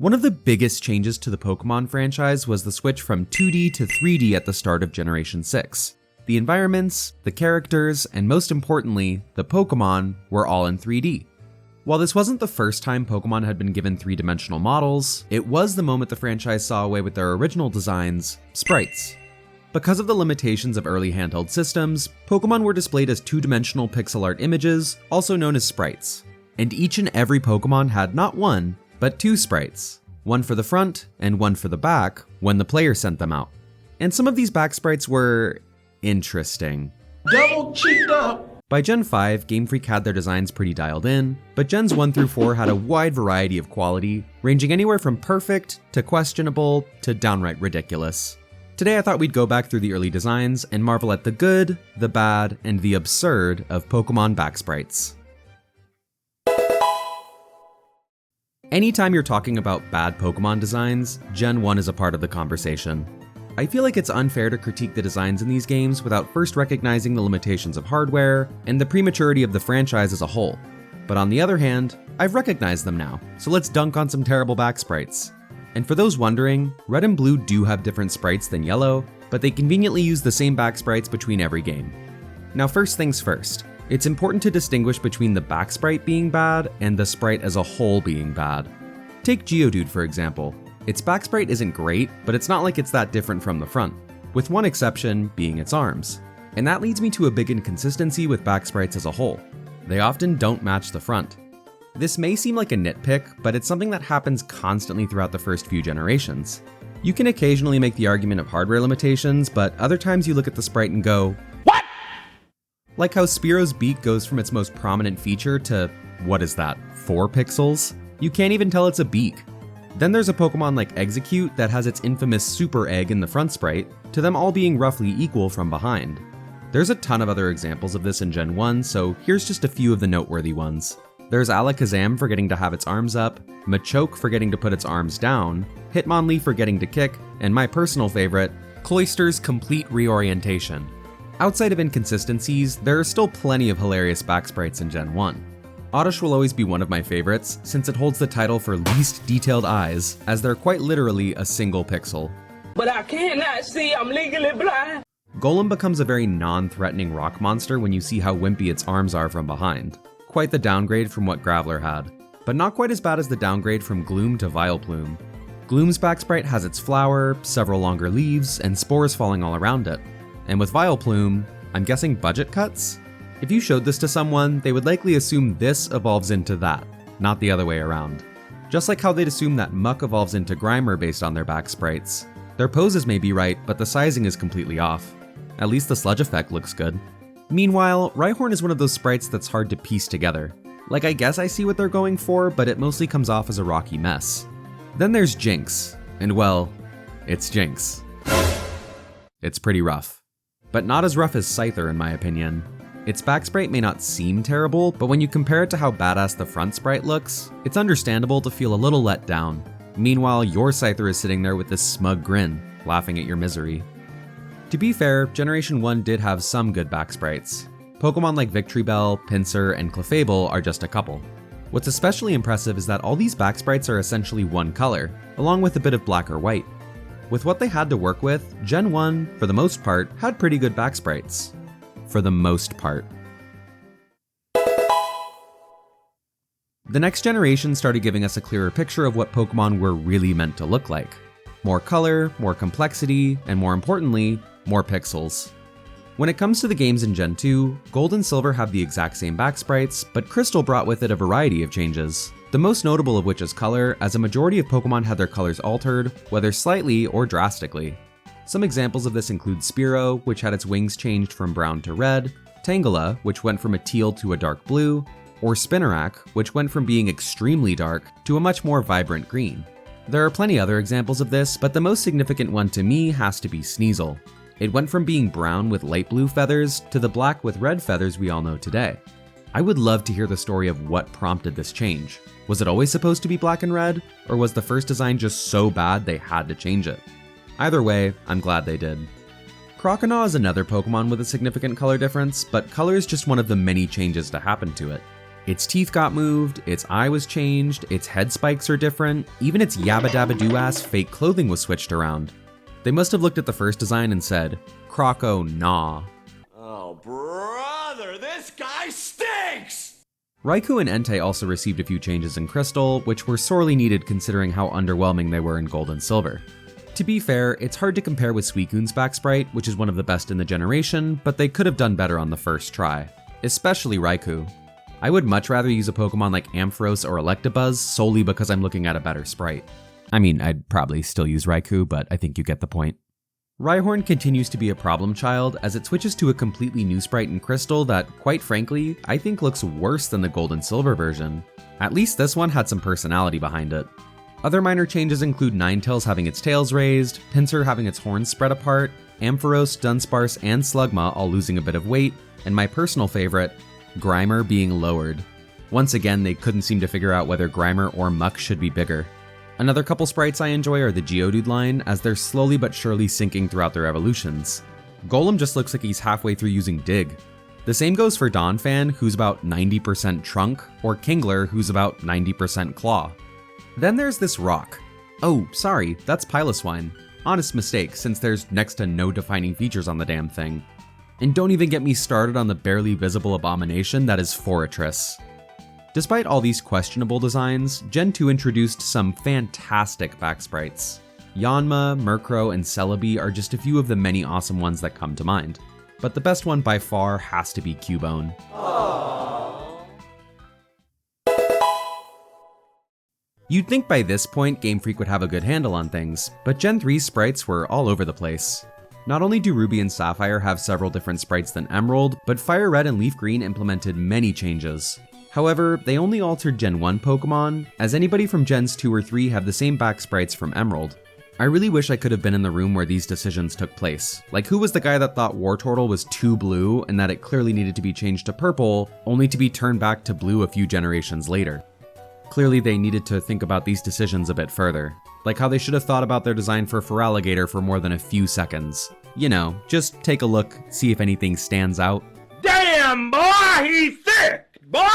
One of the biggest changes to the Pokémon franchise was the switch from 2D to 3D at the start of Generation 6. The environments, the characters, and most importantly, the Pokémon were all in 3D. While this wasn't the first time Pokémon had been given three-dimensional models, it was the moment the franchise saw away with their original designs, sprites. Because of the limitations of early handheld systems, Pokémon were displayed as two-dimensional pixel art images, also known as sprites. And each and every Pokémon had not one, but two sprites, one for the front and one for the back when the player sent them out. And some of these back sprites were interesting. Double cheeked up! By Gen 5, Game Freak had their designs pretty dialed in, but Gens 1 through 4 had a wide variety of quality, ranging anywhere from perfect to questionable to downright ridiculous. Today I thought we'd go back through the early designs and marvel at the good, the bad, and the absurd of Pokémon back sprites. Anytime you're talking about bad Pokémon designs, Gen 1 is a part of the conversation. I feel like it's unfair to critique the designs in these games without first recognizing the limitations of hardware and the prematurity of the franchise as a whole. But on the other hand, I've recognized them now, so let's dunk on some terrible back sprites. And for those wondering, Red and Blue do have different sprites than Yellow, but they conveniently use the same back sprites between every game. Now first things first. It's important to distinguish between the back sprite being bad and the sprite as a whole being bad. Take Geodude for example. Its back sprite isn't great, but it's not like it's that different from the front, with one exception being its arms. And that leads me to a big inconsistency with back sprites as a whole. They often don't match the front. This may seem like a nitpick, but it's something that happens constantly throughout the first few generations. You can occasionally make the argument of hardware limitations, but other times you look at the sprite and go, "What?" Like how Spearo's beak goes from its most prominent feature to, what is that, 4 pixels? You can't even tell it's a beak. Then there's a Pokemon like Execute that has its infamous super egg in the front sprite, to them all being roughly equal from behind. There's a ton of other examples of this in Gen 1, so here's just a few of the noteworthy ones. There's Alakazam forgetting to have its arms up, Machoke forgetting to put its arms down, Hitmonlee forgetting to kick, and my personal favorite, Cloyster's complete reorientation. Outside of inconsistencies, there are still plenty of hilarious back sprites in Gen 1. Oddish will always be one of my favorites, since it holds the title for least detailed eyes, as they're quite literally a single pixel. But I cannot see, I'm legally blind. Golem becomes a very non-threatening rock monster when you see how wimpy its arms are from behind. Quite the downgrade from what Graveler had, but not quite as bad as the downgrade from Gloom to Vileplume. Gloom's back sprite has its flower, several longer leaves, and spores falling all around it. And with Vileplume, I'm guessing budget cuts? If you showed this to someone, they would likely assume this evolves into that, not the other way around. Just like how they'd assume that Muck evolves into Grimer based on their back sprites. Their poses may be right, but the sizing is completely off. At least the sludge effect looks good. Meanwhile, Rhyhorn is one of those sprites that's hard to piece together. Like, I guess I see what they're going for, but it mostly comes off as a rocky mess. Then there's Jinx, and well, it's Jinx. It's pretty rough. But not as rough as Scyther in my opinion. Its back sprite may not seem terrible, but when you compare it to how badass the front sprite looks, it's understandable to feel a little let down. Meanwhile, your Scyther is sitting there with this smug grin, laughing at your misery. To be fair, Generation 1 did have some good back sprites. Pokemon like Victreebel, Pinsir, and Clefable are just a couple. What's especially impressive is that all these back sprites are essentially one color, along with a bit of black or white. With what they had to work with, Gen 1, for the most part, had pretty good back sprites. For the most part. The next generation started giving us a clearer picture of what Pokemon were really meant to look like. More color, more complexity, and more importantly, more pixels. When it comes to the games in Gen 2, Gold and Silver have the exact same back sprites, but Crystal brought with it a variety of changes. The most notable of which is color, as a majority of Pokemon had their colors altered, whether slightly or drastically. Some examples of this include Spearow, which had its wings changed from brown to red, Tangela, which went from a teal to a dark blue, or Spinarak, which went from being extremely dark to a much more vibrant green. There are plenty other examples of this, but the most significant one to me has to be Sneasel. It went from being brown with light blue feathers to the black with red feathers we all know today. I would love to hear the story of what prompted this change. Was it always supposed to be black and red, or was the first design just so bad they had to change it? Either way, I'm glad they did. Croconaw is another Pokemon with a significant color difference, but color is just one of the many changes to happen to it. Its teeth got moved, its eye was changed, its head spikes are different, even its yabba dabba doo ass fake clothing was switched around. They must have looked at the first design and said, Croco, nah. Oh, brother, this guy stinks! Raikou and Entei also received a few changes in Crystal, which were sorely needed considering how underwhelming they were in Gold and Silver. To be fair, it's hard to compare with Suicune's back sprite, which is one of the best in the generation, but they could have done better on the first try. Especially Raikou. I would much rather use a Pokemon like Ampharos or Electabuzz solely because I'm looking at a better sprite. I mean, I'd probably still use Raikou, but I think you get the point. Rhyhorn continues to be a problem child as it switches to a completely new sprite in Crystal that, quite frankly, I think looks worse than the Gold and Silver version. At least this one had some personality behind it. Other minor changes include Ninetales having its tails raised, Pinsir having its horns spread apart, Ampharos, Dunsparce, and Slugma all losing a bit of weight, and my personal favorite, Grimer being lowered. Once again, they couldn't seem to figure out whether Grimer or Muck should be bigger. Another couple sprites I enjoy are the Geodude line, as they're slowly but surely sinking throughout their evolutions. Golem just looks like he's halfway through using Dig. The same goes for Donphan, who's about 90% Trunk, or Kingler, who's about 90% Claw. Then there's this rock. Oh, sorry, that's Piloswine. Honest mistake, since there's next to no defining features on the damn thing. And don't even get me started on the barely visible abomination that is Forretress. Despite all these questionable designs, Gen 2 introduced some fantastic back sprites. Yanma, Murkrow, and Celebi are just a few of the many awesome ones that come to mind. But the best one by far has to be Cubone. You'd think by this point Game Freak would have a good handle on things, but Gen 3's sprites were all over the place. Not only do Ruby and Sapphire have several different sprites than Emerald, but FireRed and LeafGreen implemented many changes. However, they only altered Gen 1 Pokemon, as anybody from Gens 2 or 3 have the same back sprites from Emerald. I really wish I could have been in the room where these decisions took place. Like, who was the guy that thought Wartortle was too blue and that it clearly needed to be changed to purple, only to be turned back to blue a few generations later? Clearly they needed to think about these decisions a bit further. Like how they should have thought about their design for Feraligatr for more than a few seconds. You know, just take a look, see if anything stands out. Damn, boy, he's thick! Boy,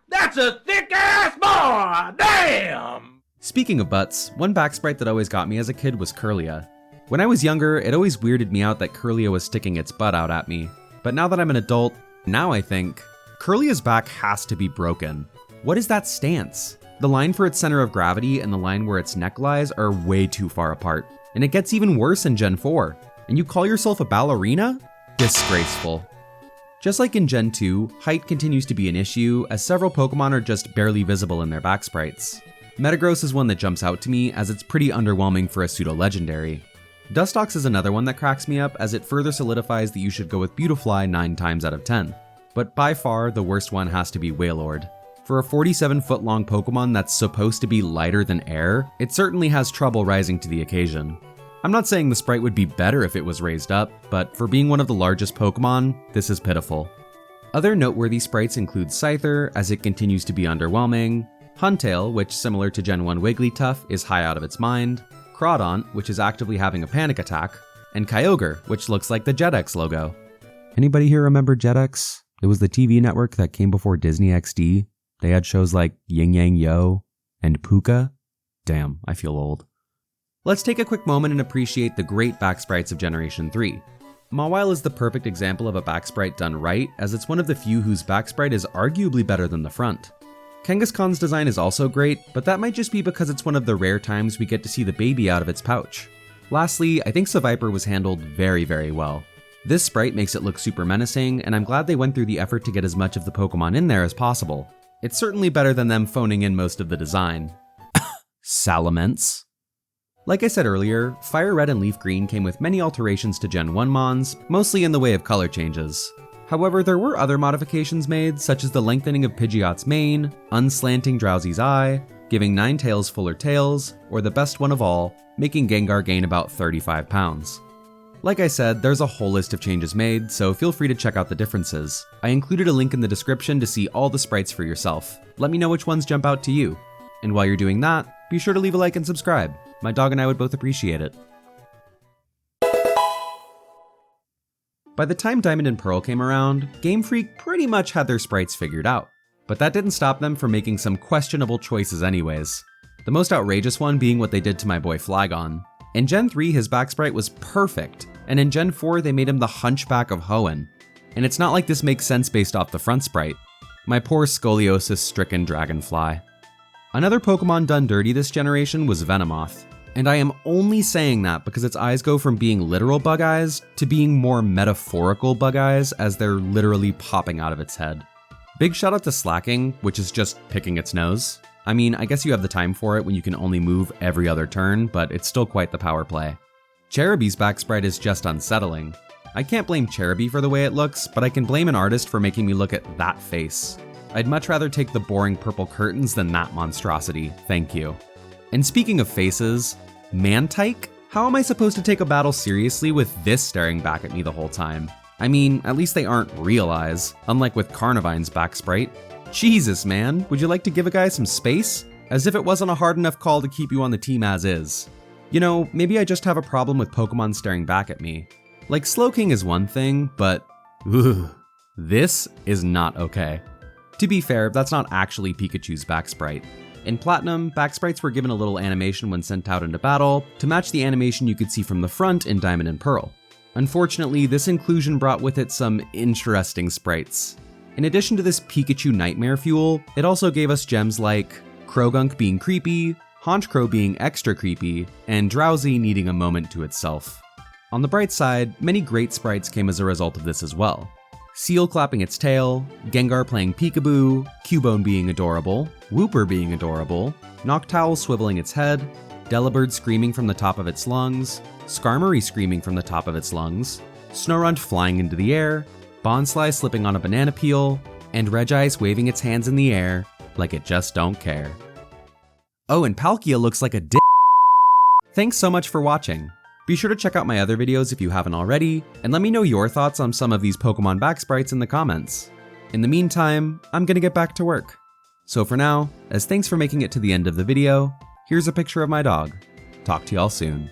that's a thick-ass boy! Damn! Speaking of butts, one back sprite that always got me as a kid was Kirlia. When I was younger, it always weirded me out that Kirlia was sticking its butt out at me. But now that I'm an adult, now I think, Kirlia's back has to be broken. What is that stance? The line for its center of gravity and the line where its neck lies are way too far apart. And it gets even worse in Gen 4. And you call yourself a ballerina? Disgraceful. Just like in Gen 2, height continues to be an issue, as several Pokemon are just barely visible in their back sprites. Metagross is one that jumps out to me, as it's pretty underwhelming for a pseudo-legendary. Dustox is another one that cracks me up, as it further solidifies that you should go with Beautifly 9 times out of 10. But by far, the worst one has to be Wailord. For a 47-foot-long Pokemon that's supposed to be lighter than air, it certainly has trouble rising to the occasion. I'm not saying the sprite would be better if it was raised up, but for being one of the largest Pokemon, this is pitiful. Other noteworthy sprites include Scyther, as it continues to be underwhelming, Huntail, which, similar to Gen 1 Wigglytuff, is high out of its mind, Crawdaunt, which is actively having a panic attack, and Kyogre, which looks like the Jetix logo. Anybody here remember Jetix? It was the TV network that came before Disney XD. They had shows like Yin Yang Yo and Puka. Damn, I feel old. Let's take a quick moment and appreciate the great back sprites of Generation 3. Mawile is the perfect example of a back sprite done right, as it's one of the few whose back sprite is arguably better than the front. Kangaskhan's design is also great, but that might just be because it's one of the rare times we get to see the baby out of its pouch. Lastly, I think Seviper was handled very, very well. This sprite makes it look super menacing, and I'm glad they went through the effort to get as much of the Pokemon in there as possible. It's certainly better than them phoning in most of the design. Salamence. Like I said earlier, FireRed and LeafGreen came with many alterations to Gen 1 Mons, mostly in the way of color changes. However, there were other modifications made, such as the lengthening of Pidgeot's mane, unslanting Drowsy's eye, giving Ninetales fuller tails, or the best one of all, making Gengar gain about 35 pounds. Like I said, there's a whole list of changes made, so feel free to check out the differences. I included a link in the description to see all the sprites for yourself. Let me know which ones jump out to you. And while you're doing that, be sure to leave a like and subscribe. My dog and I would both appreciate it. By the time Diamond and Pearl came around, Game Freak pretty much had their sprites figured out. But that didn't stop them from making some questionable choices anyways. The most outrageous one being what they did to my boy Flygon. In Gen 3, his back sprite was perfect, and in Gen 4, they made him the Hunchback of Hoenn. And it's not like this makes sense based off the front sprite. My poor scoliosis-stricken dragonfly. Another Pokemon done dirty this generation was Venomoth. And I am only saying that because its eyes go from being literal bug eyes to being more metaphorical bug eyes as they're literally popping out of its head. Big shout out to Slacking, which is just picking its nose. I mean, I guess you have the time for it when you can only move every other turn, but it's still quite the power play. Cherubi's back sprite is just unsettling. I can't blame Cherubi for the way it looks, but I can blame an artist for making me look at that face. I'd much rather take the boring purple curtains than that monstrosity, thank you. And speaking of faces, Mantike? How am I supposed to take a battle seriously with this staring back at me the whole time? I mean, at least they aren't real eyes, unlike with Carnivine's back sprite. Jesus, man, would you like to give a guy some space? As if it wasn't a hard enough call to keep you on the team as is. You know, maybe I just have a problem with Pokemon staring back at me. Like, Slowking is one thing, but this is not okay. To be fair, that's not actually Pikachu's back sprite. In Platinum, back sprites were given a little animation when sent out into battle to match the animation you could see from the front in Diamond and Pearl. Unfortunately, this inclusion brought with it some interesting sprites. In addition to this Pikachu nightmare fuel, it also gave us gems like Krogunk being creepy, Honchkrow being extra creepy, and Drowsy needing a moment to itself. On the bright side, many great sprites came as a result of this as well. Seal clapping its tail, Gengar playing peekaboo, Cubone being adorable, Wooper being adorable, Noctowl swiveling its head, Delibird screaming from the top of its lungs, Skarmory screaming from the top of its lungs, Snorunt flying into the air, Bonsly slipping on a banana peel, and Regice waving its hands in the air like it just don't care. Oh, and Palkia looks like a dick. Thanks so much for watching. Be sure to check out my other videos if you haven't already, and let me know your thoughts on some of these Pokemon back sprites in the comments. In the meantime, I'm gonna get back to work. So for now, as thanks for making it to the end of the video, here's a picture of my dog. Talk to y'all soon.